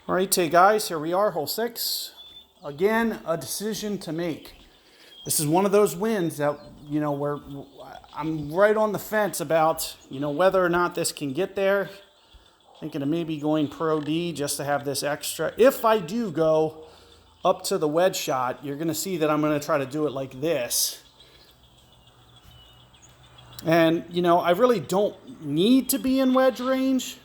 All right, hey guys, here we are, hole 6. Again, a decision to make. This is one of those wins that, where I'm right on the fence about, whether or not this can get there. Thinking of maybe going Pro D just to have this extra. If I do go up to the wedge shot, you're going to see that I'm going to try to do it like this. And, I really don't need to be in wedge range.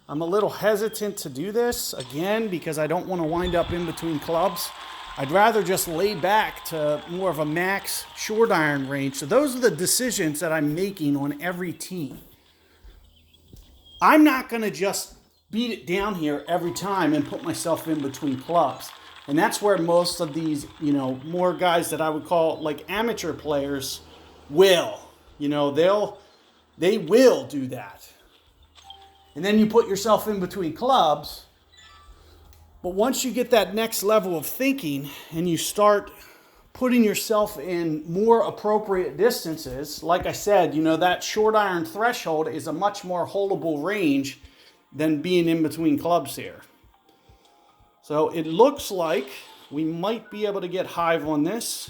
I'm a little hesitant to do this, again, because I don't want to wind up in between clubs. I'd rather just lay back to more of a max short iron range. So those are the decisions that I'm making on every tee. I'm not going to just beat it down here every time and put myself in between clubs. And that's where most of these, more guys that I would call like amateur players will. They will do that. And then you put yourself in between clubs. But once you get that next level of thinking and you start putting yourself in more appropriate distances, like I said, that short iron threshold is a much more holeable range than being in between clubs here. So it looks like we might be able to get hive on this.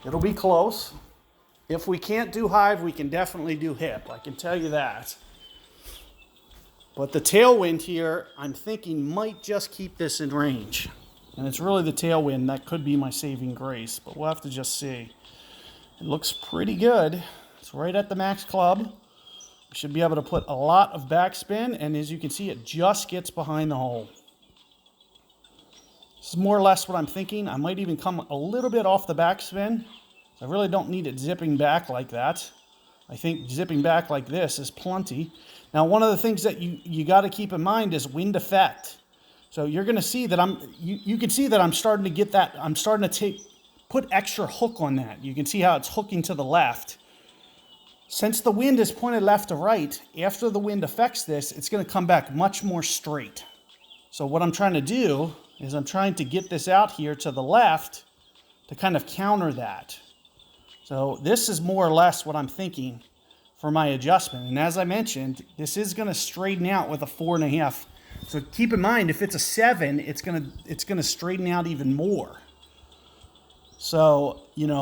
It'll be close. If we can't do hive, we can definitely do hip. I can tell you that. But the tailwind here, I'm thinking, might just keep this in range. And it's really the tailwind that could be my saving grace, but we'll have to just see. It looks pretty good. It's right at the max club. We should be able to put a lot of backspin, and as you can see, it just gets behind the hole. This is more or less what I'm thinking. I might even come a little bit off the backspin. I really don't need it zipping back like that. I think zipping back like this is plenty. Now, one of the things that you got to keep in mind is wind effect. So you're going to see that you can see that I'm starting to get that. I'm starting to put extra hook on that. You can see how it's hooking to the left. Since the wind is pointed left to right, after the wind affects this, it's going to come back much more straight. So what I'm trying to do is I'm trying to get this out here to the left to kind of counter that. So this is more or less what I'm thinking for my adjustment. And as I mentioned, this is going to straighten out with a 4.5. So keep in mind, if it's a 7, it's going to straighten out even more. So,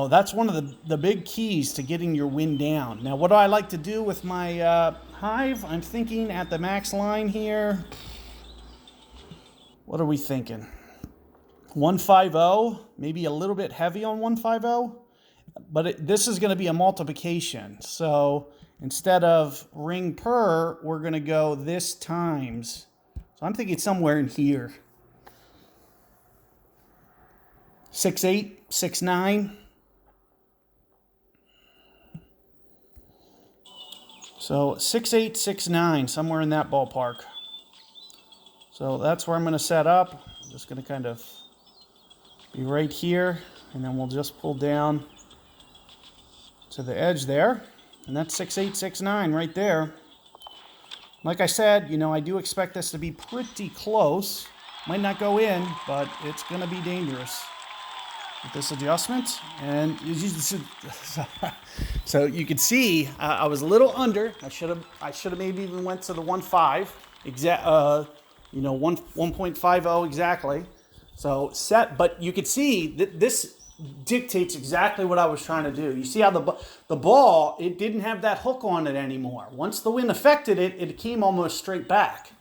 that's one of the big keys to getting your wind down. Now, what do I like to do with my hive? I'm thinking at the max line here. What are we thinking? 150, maybe a little bit heavy on 150. But this is going to be a multiplication. So instead of ring per, we're going to go this times. So I'm thinking somewhere in here. 6.8, 6.9. So 6.8, 6.9, somewhere in that ballpark. So that's where I'm going to set up. I'm just going to kind of be right here. And then we'll just pull down to the edge there, and that's 6.8, 6.9 right there. Like I said, I do expect this to be pretty close. Might not go in, but it's going to be dangerous with this adjustment. And so you can see I was a little under. I should have maybe even went to the 1.5 exact, 1.50 exactly. So set, but you could see that this dictates exactly what I was trying to do. You see how the ball, it didn't have that hook on it anymore. Once the wind affected it, it came almost straight back.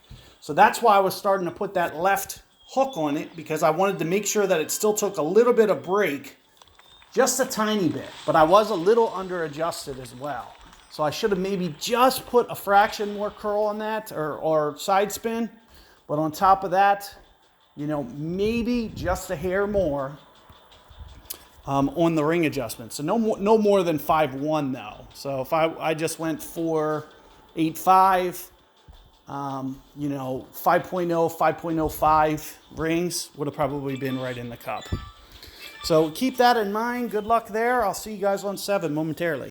So that's why I was starting to put that left hook on it, because I wanted to make sure that it still took a little bit of break, just a tiny bit. But I was a little under adjusted as well. So I should have maybe just put a fraction more curl on that, or side spin. But on top of that, maybe just a hair more on the ring adjustment. So no more than 5.1 though. So if I just went 4.85, 5.0, 5.05 rings would have probably been right in the cup. So keep that in mind. Good luck there. I'll see you guys on 7 momentarily.